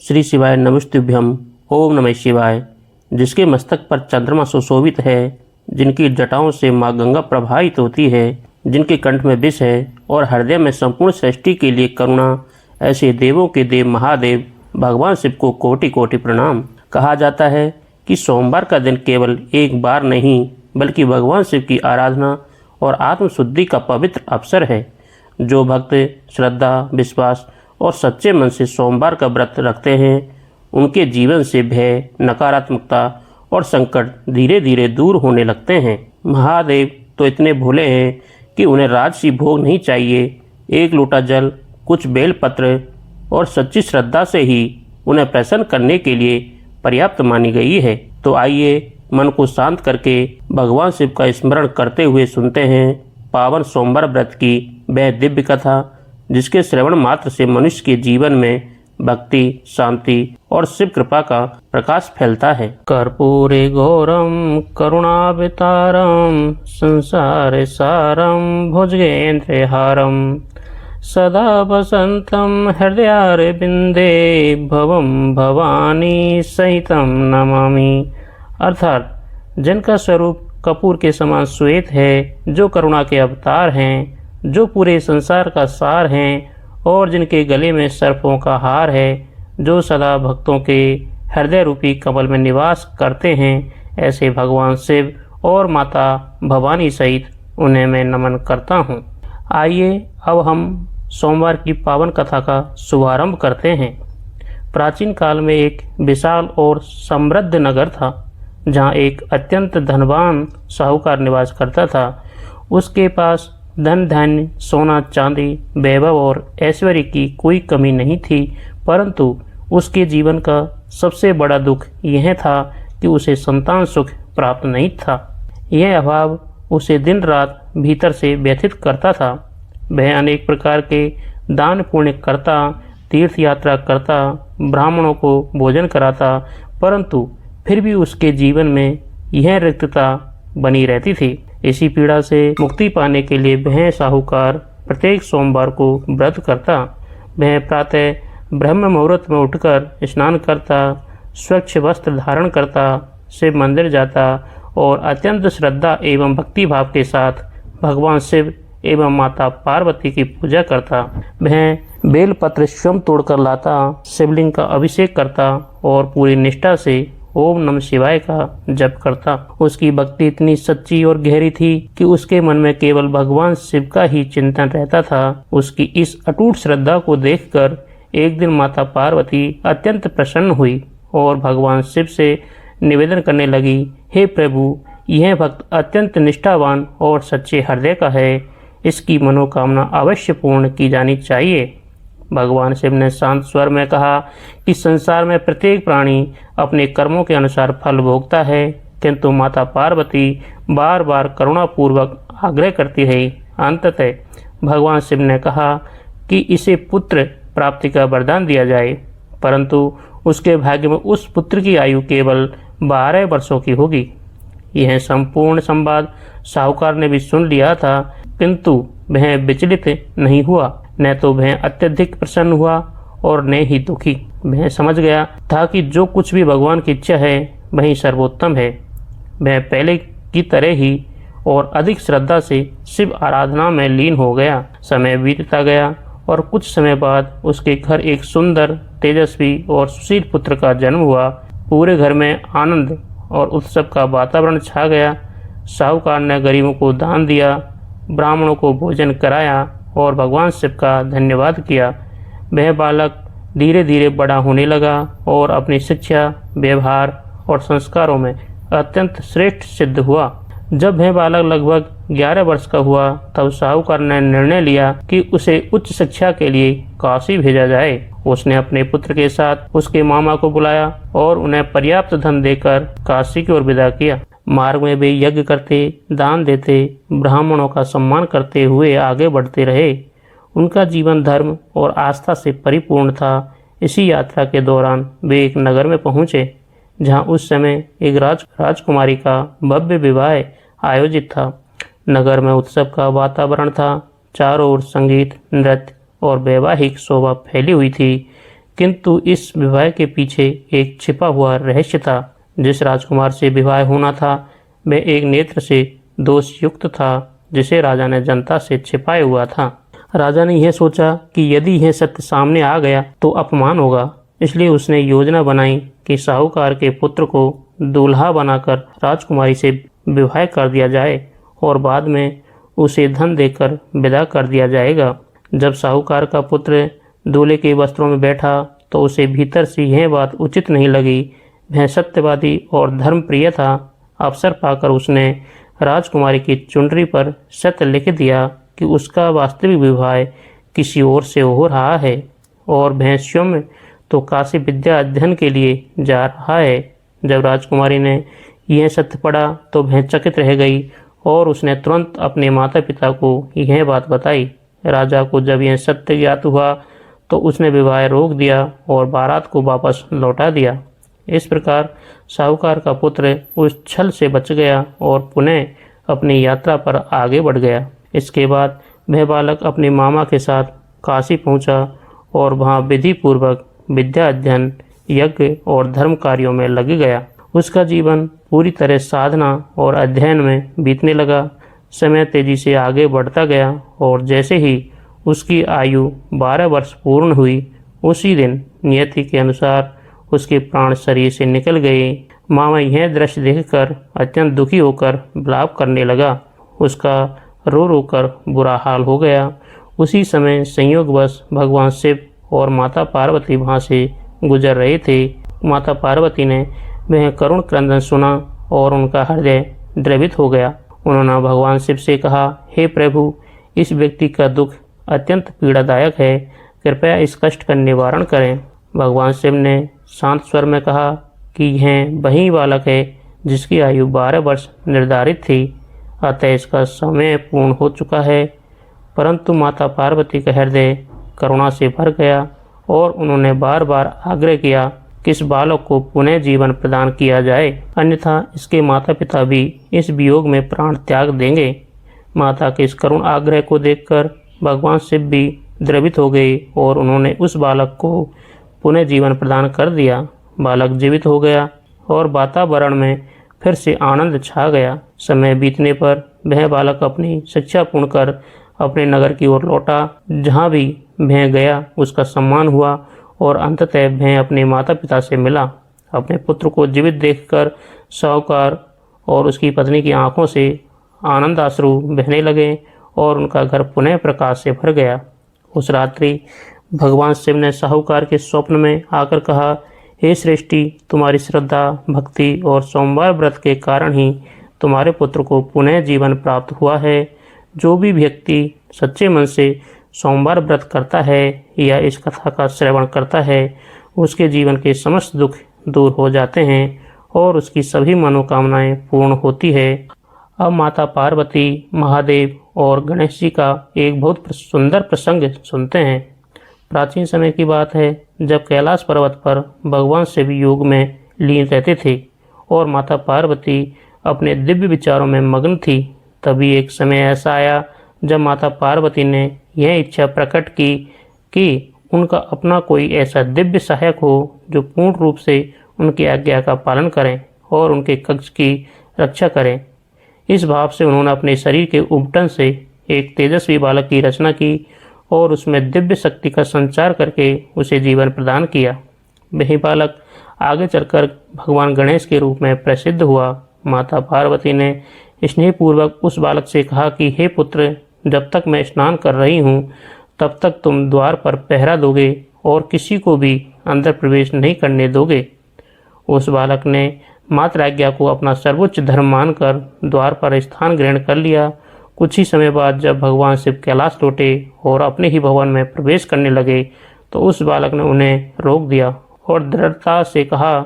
श्री शिवाय नमस्तुभ्यम। ओम नमः शिवाय। जिसके मस्तक पर चंद्रमा सुशोभित है, जिनकी जटाओं से माँ गंगा प्रभावित होती है, जिनके कंठ में विष है और हृदय में संपूर्ण सृष्टि के लिए करुणा, ऐसे देवों के देव महादेव भगवान शिव को कोटि कोटि प्रणाम। कहा जाता है कि सोमवार का दिन केवल एक बार नहीं बल्कि भगवान शिव की आराधना और आत्मशुद्धि का पवित्र अवसर है। जो भक्त श्रद्धा, विश्वास और सच्चे मन से सोमवार का व्रत रखते हैं, उनके जीवन से भय, नकारात्मकता और संकट धीरे धीरे दूर होने लगते हैं। महादेव तो इतने भोले हैं कि उन्हें राजसी भोग नहीं चाहिए। एक लोटा जल, कुछ बेलपत्र और सच्ची श्रद्धा से ही उन्हें प्रसन्न करने के लिए पर्याप्त मानी गई है। तो आइए मन को शांत करके भगवान शिव का स्मरण करते हुए सुनते हैं पावन सोमवार व्रत की वह दिव्य कथा, जिसके श्रवण मात्र से मनुष्य के जीवन में भक्ति, शांति और शिव कृपा का प्रकाश फैलता है। कर्पूरे गौरम करुणावतारम संसार सारम भुजगेन्द्रहारम सदा वसंतम हृदयारविंदे भवम भवानी सहितम नमामि। अर्थात जिनका स्वरूप कपूर के समान श्वेत है, जो करुणा के अवतार हैं, जो पूरे संसार का सार हैं और जिनके गले में सर्पों का हार है, जो सदा भक्तों के हृदय रूपी कमल में निवास करते हैं, ऐसे भगवान शिव और माता भवानी सहित उन्हें मैं नमन करता हूँ। आइए अब हम सोमवार की पावन कथा का शुभारंभ करते हैं। प्राचीन काल में एक विशाल और समृद्ध नगर था, जहाँ एक अत्यंत धनवान साहूकार निवास करता था। उसके पास धन धान्य, सोना चांदी, वैभव और ऐश्वर्य की कोई कमी नहीं थी, परंतु उसके जीवन का सबसे बड़ा दुख यह था कि उसे संतान सुख प्राप्त नहीं था। यह अभाव उसे दिन रात भीतर से व्यथित करता था। वह अनेक प्रकार के दान पुण्य करता, तीर्थ यात्रा करता, ब्राह्मणों को भोजन कराता, परंतु फिर भी उसके जीवन में यह रिक्तता बनी रहती थी। इसी पीड़ा से मुक्ति पाने के लिए वह साहूकार प्रत्येक सोमवार को व्रत करता। वह प्रातः ब्रह्म मुहूर्त में उठकर स्नान करता, स्वच्छ वस्त्र धारण करता, शिव मंदिर जाता और अत्यंत श्रद्धा एवं भक्तिभाव के साथ भगवान शिव एवं माता पार्वती की पूजा करता। वह बेलपत्र स्वयं तोड़कर लाता, शिवलिंग का अभिषेक करता और पूरी निष्ठा से ओम नमः शिवाय का जप करता। उसकी भक्ति इतनी सच्ची और गहरी थी कि उसके मन में केवल भगवान शिव का ही चिंतन रहता था। उसकी इस अटूट श्रद्धा को देखकर एक दिन माता पार्वती अत्यंत प्रसन्न हुई और भगवान शिव से निवेदन करने लगी, हे प्रभु, यह भक्त अत्यंत निष्ठावान और सच्चे हृदय का है, इसकी मनोकामना अवश्य पूर्ण की जानी चाहिए। भगवान शिव ने शांत स्वर में कहा कि संसार में प्रत्येक प्राणी अपने कर्मों के अनुसार फल भोगता है, किंतु माता पार्वती बार बार करुणापूर्वक आग्रह करती रही। अंततः भगवान शिव ने कहा कि इसे पुत्र प्राप्ति का वरदान दिया जाए, परंतु उसके भाग्य में उस पुत्र की आयु केवल 12 वर्षों की होगी। यह संपूर्ण संवाद साहूकार ने भी सुन लिया था, किंतु वह विचलित नहीं हुआ। न तो वह अत्यधिक प्रसन्न हुआ और न ही दुखी। वह समझ गया था कि जो कुछ भी भगवान की इच्छा है वही सर्वोत्तम है। वह पहले की तरह ही और अधिक श्रद्धा से शिव आराधना में लीन हो गया। समय बीतता गया और कुछ समय बाद उसके घर एक सुंदर, तेजस्वी और सुशील पुत्र का जन्म हुआ। पूरे घर में आनंद और उत्सव का वातावरण छा गया। साहूकार ने गरीबों को दान दिया, ब्राह्मणों को भोजन कराया और भगवान शिव का धन्यवाद किया। वह बालक धीरे धीरे बड़ा होने लगा और अपनी शिक्षा, व्यवहार और संस्कारों में अत्यंत श्रेष्ठ सिद्ध हुआ। जब वह बालक लगभग 11 वर्ष का हुआ, तब साहूकार ने निर्णय लिया कि उसे उच्च शिक्षा के लिए काशी भेजा जाए। उसने अपने पुत्र के साथ उसके मामा को बुलाया और उन्हें पर्याप्त धन देकर काशी की ओर विदा किया। मार्ग में वे यज्ञ करते, दान देते, ब्राह्मणों का सम्मान करते हुए आगे बढ़ते रहे। उनका जीवन धर्म और आस्था से परिपूर्ण था। इसी यात्रा के दौरान वे एक नगर में पहुंचे, जहां उस समय एक राजकुमारी का भव्य विवाह आयोजित था। नगर में उत्सव का वातावरण था। चारों ओर संगीत, नृत्य और वैवाहिक शोभा फैली हुई थी। किंतु इस विवाह के पीछे एक छिपा हुआ रहस्य था। जिस राजकुमार से विवाह होना था वह एक नेत्र से दोषयुक्त था, जिसे राजा ने जनता से छिपाए हुआ था। राजा ने यह सोचा कि यदि यह सत्य सामने आ गया तो अपमान होगा, इसलिए उसने योजना बनाई कि साहूकार के पुत्र को दूल्हा बनाकर राजकुमारी से विवाह कर दिया जाए और बाद में उसे धन देकर विदा कर दिया जाएगा। जब साहूकार का पुत्र दूल्हे के वस्त्रों में बैठा तो उसे भीतर से यह बात उचित नहीं लगी। वह सत्यवादी और धर्मप्रिय था। अवसर पाकर उसने राजकुमारी की चुनरी पर सत्य लिख दिया कि उसका वास्तविक विवाह किसी और से हो रहा है और वह स्वयं तो काशी विद्या अध्ययन के लिए जा रहा है। जब राजकुमारी ने यह सत्य पढ़ा तो वह चकित रह गई और उसने तुरंत अपने माता पिता को यह बात बताई। राजा को जब यह सत्य ज्ञात हुआ तो उसने विवाह रोक दिया और बारात को वापस लौटा दिया। इस प्रकार साहूकार का पुत्र उस छल से बच गया और पुनः अपनी यात्रा पर आगे बढ़ गया। इसके बाद वह बालक अपने मामा के साथ काशी पहुंचा और वहां विधि पूर्वक विद्या अध्ययन, यज्ञ और धर्म कार्यों में लग गया। उसका जीवन पूरी तरह साधना और अध्ययन में बीतने लगा। समय तेजी से आगे बढ़ता गया और जैसे ही उसकी आयु 12 वर्ष पूर्ण हुई, उसी दिन नियति के अनुसार उसके प्राण शरीर से निकल गए। मामा यह दृश्य देखकर अत्यंत दुखी होकर विलाप करने लगा। उसका रो रो कर बुरा हाल हो गया। उसी समय संयोगवश भगवान शिव और माता पार्वती वहाँ से गुजर रहे थे। माता पार्वती ने वह करुण क्रंदन सुना और उनका हृदय द्रवित हो गया। उन्होंने भगवान शिव से कहा, हे प्रभु, इस व्यक्ति का दुख अत्यंत पीड़ादायक है, कृपया इस कष्ट का निवारण करें। भगवान शिव ने शांत स्वर में कहा कि यह वही बालक है जिसकी आयु 12 वर्ष निर्धारित थी, अतः इसका समय पूर्ण हो चुका है। परंतु माता पार्वती का हृदय करुणा से भर गया और उन्होंने बार बार आग्रह किया कि इस बालक को पुनः जीवन प्रदान किया जाए, अन्यथा इसके माता पिता भी इस वियोग में प्राण त्याग देंगे। माता के इस करुण आग्रह को देखकर भगवान शिव भी द्रवित हो गए और उन्होंने उस बालक को पुनः जीवन प्रदान कर दिया। बालक जीवित हो गया और वातावरण में फिर से आनंद छा गया। समय बीतने पर वह बालक अपनी शिक्षा पूर्ण कर अपने नगर की ओर लौटा। जहाँ भी वह गया उसका सम्मान हुआ और अंततः वह अपने माता पिता से मिला। अपने पुत्र को जीवित देखकर साहूकार और उसकी पत्नी की आंखों से आनंद आंसू बहने लगे और उनका घर पुनः प्रकाश से भर गया। उस रात्रि भगवान शिव ने साहूकार के स्वप्न में आकर कहा, हे श्रेष्ठी, तुम्हारी श्रद्धा, भक्ति और सोमवार व्रत के कारण ही तुम्हारे पुत्र को पुनः जीवन प्राप्त हुआ है। जो भी व्यक्ति सच्चे मन से सोमवार व्रत करता है या इस कथा का श्रवण करता है, उसके जीवन के समस्त दुख दूर हो जाते हैं और उसकी सभी मनोकामनाएं पूर्ण होती है। अब माता पार्वती, महादेव और गणेश जी का एक बहुत सुंदर प्रसंग सुनते हैं। प्राचीन समय की बात है, जब कैलाश पर्वत पर भगवान शिव योग में लीन रहते थे और माता पार्वती अपने दिव्य विचारों में मग्न थी। तभी एक समय ऐसा आया जब माता पार्वती ने यह इच्छा प्रकट की कि उनका अपना कोई ऐसा दिव्य सहायक हो जो पूर्ण रूप से उनकी आज्ञा का पालन करें और उनके कक्ष की रक्षा करें। इस भाव से उन्होंने अपने शरीर के उबटन से एक तेजस्वी बालक की रचना की और उसमें दिव्य शक्ति का संचार करके उसे जीवन प्रदान किया। वही बालक आगे चलकर भगवान गणेश के रूप में प्रसिद्ध हुआ। माता पार्वती ने स्नेहपूर्वक उस बालक से कहा कि हे पुत्र, जब तक मैं स्नान कर रही हूँ तब तक तुम द्वार पर पहरा दोगे और किसी को भी अंदर प्रवेश नहीं करने दोगे। उस बालक ने मात्र आज्ञा को अपना सर्वोच्च धर्म मानकर द्वार पर स्थान ग्रहण कर लिया। कुछ ही समय बाद जब भगवान शिव कैलाश लौटे और अपने ही भवन में प्रवेश करने लगे तो उस बालक ने उन्हें रोक दिया और दृढ़ता से कहा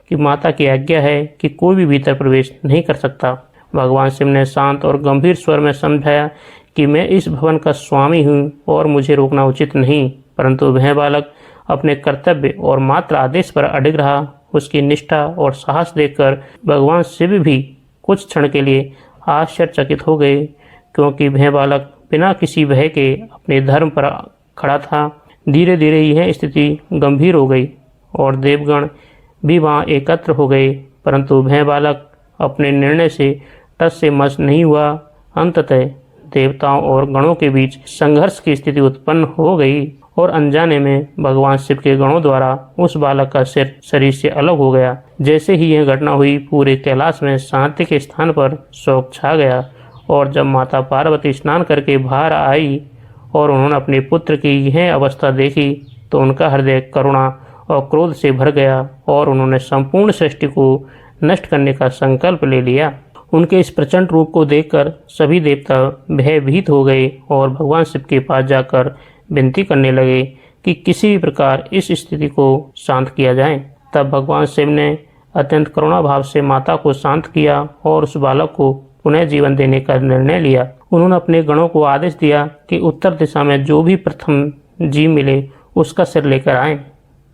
कि माता की आज्ञा है कि कोई भी भीतर प्रवेश नहीं कर सकता। भगवान शिव ने शांत और गंभीर स्वर में समझाया कि मैं इस भवन का स्वामी हूँ और मुझे रोकना उचित नहीं, परंतु वह बालक अपने कर्तव्य और मात्र आदेश पर अडिग रहा। उसकी निष्ठा और साहस देखकर भगवान शिव भी कुछ क्षण के लिए आश्चर्यचकित हो गए, क्योंकि वह बालक बिना किसी भय के अपने धर्म पर खड़ा था। धीरे धीरे यह स्थिति गंभीर हो गई और देवगण भी वहाँ एकत्र हो गए, परंतु वह बालक अपने निर्णय से टस से मस नहीं हुआ। अंततः देवताओं और गणों के बीच संघर्ष की स्थिति उत्पन्न हो गई और अनजाने में भगवान शिव के गणों द्वारा उस बालक का सिर शरीर से अलग हो गया। जैसे ही यह घटना हुई, पूरे कैलाश में शांति के स्थान पर शोक छा गया और जब माता पार्वती स्नान करके बाहर आई और उन्होंने अपने पुत्र की यह अवस्था देखी तो उनका हृदय करुणा और क्रोध से भर गया और उन्होंने संपूर्ण सृष्टि को नष्ट करने का संकल्प ले लिया। उनके इस प्रचंड रूप को देखकर सभी देवता भयभीत हो गए और भगवान शिव के पास जाकर विनती करने लगे कि किसी भी प्रकार इस स्थिति को शांत किया जाए। तब भगवान शिव ने अत्यंत करुणा भाव से माता को शांत किया और उस बालक को पुनः जीवन देने का निर्णय लिया। उन्होंने अपने गणों को आदेश दिया कि उत्तर दिशा में जो भी प्रथम जीव मिले उसका सिर लेकर आए।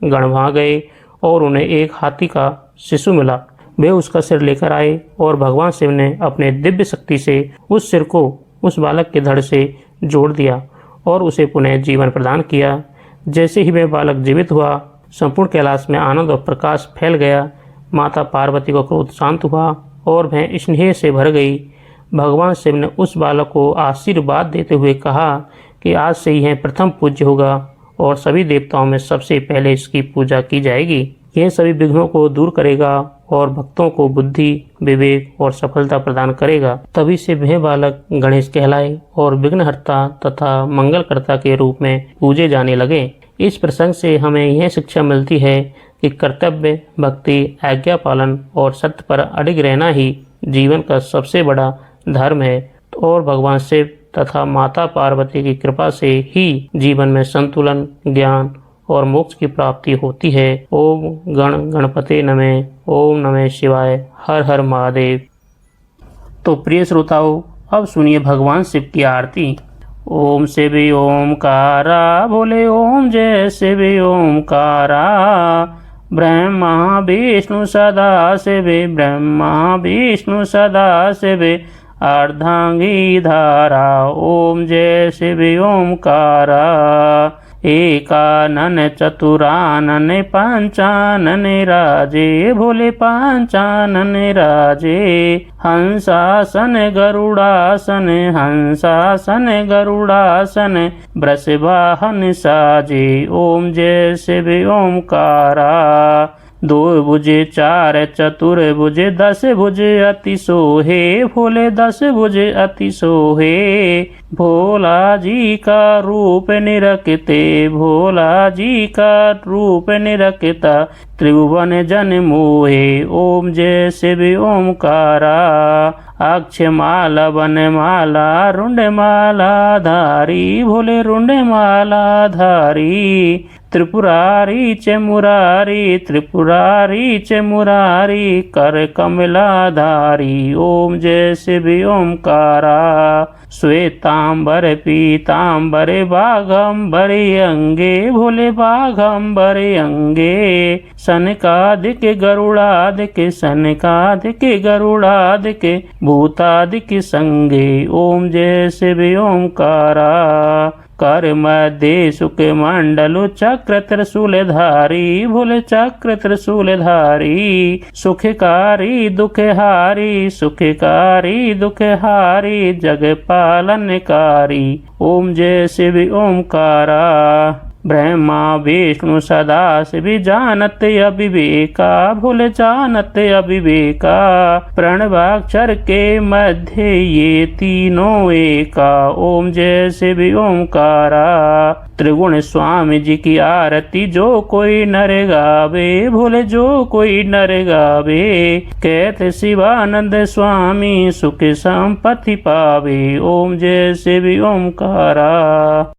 गण वहाँ गए और उन्हें एक हाथी का शिशु मिला। वे उसका सिर लेकर आए और भगवान शिव ने अपने दिव्य शक्ति से उस सिर को उस बालक के धड़ से जोड़ दिया और उसे पुनः जीवन प्रदान किया। जैसे ही वह बालक जीवित हुआ, संपूर्ण कैलाश में आनंद और प्रकाश फैल गया। माता पार्वती को क्रोध शांत हुआ और वह स्नेह से भर गई। भगवान शिव ने उस बालक को आशीर्वाद देते हुए कहा कि आज से यह प्रथम पूज्य होगा और सभी देवताओं में सबसे पहले इसकी पूजा की जाएगी। यह सभी विघ्नों को दूर करेगा और भक्तों को बुद्धि, विवेक और सफलता प्रदान करेगा। तभी से वह बालक गणेश कहलाए और विघ्नहर्ता तथा मंगलकर्ता के रूप में पूजे जाने लगे। इस प्रसंग से हमें यह शिक्षा मिलती है कि कर्तव्य, भक्ति, आज्ञा पालन और सत्य पर अडिग रहना ही जीवन का सबसे बड़ा धर्म है और भगवान शिव तथा माता पार्वती की कृपा से ही जीवन में संतुलन, ज्ञान और मोक्ष की प्राप्ति होती है। ओम गणपते नमः। ओम नमः शिवाय। हर हर महादेव। तो प्रिय श्रोताओं, अब सुनिए भगवान शिव की आरती। ओम शिव ओमकारा, बोले ओम जय शिव ओमकारा। ब्रह्मा विष्णु सदा शिव, ब्रह्मा विष्णु सदा शिव। अर्धांगी धारा, ओम जय शिव ओमकारा। एकानन चतुरानन पंचानन राजे, भोले पंचानन राजे। हंसासन गरुड़ासन, हंसासन गरुड़ासन। वृषवाहन साजे, ओम जय शिव ओमकारा। दो भुजे चार चतुर भुजे, 10 भुजे अति सोहे, भोले 10 भुजे अति सोहे। भोला जी का रूप निरखते, भोला जी का रूप निरखता। त्रिभुवन जन मोहे, ओम जय शिव ओमकारा। अक्षमाला वनमाला, रुंडमाला धारी, भोले रुंडमाला धारी। त्रिपुरारी च मुरारी, त्रिपुरारी च मुरारी। कर कमलाधारी, ओम जय शिव ओमकारा। श्वेतांबर पीतांबर बाघंबर अंगे, भोले बाघंबर अंगे। सनकादिक गरुड़ादिक, सनकादिक गरुड़ादिक। भूतादिक संगे, ओम जय शिव ओमकारा। कर मध्य सुख मंडलु चक्र त्रिशूलधारी, भोले चक्र त्रिशूलधारी। सुखकारी दुखहारी, सुखकारी दुखहारी। जग पालनकारी, ओम जय शिव ओमकारा। ब्रह्मा विष्णु सदा शिव, जानत अविवेका, भोले जानत अविवेका। प्रणवाक्षर के मध्य ये तीनों एका, ओम जय शिव ओमकारा। त्रिगुण स्वामी जी की आरती जो कोई नर गावे, भोले जो कोई नर गावे। कहते शिवानंद स्वामी सुख संपत्ति पावे, ओम जय शिव ओमकारा।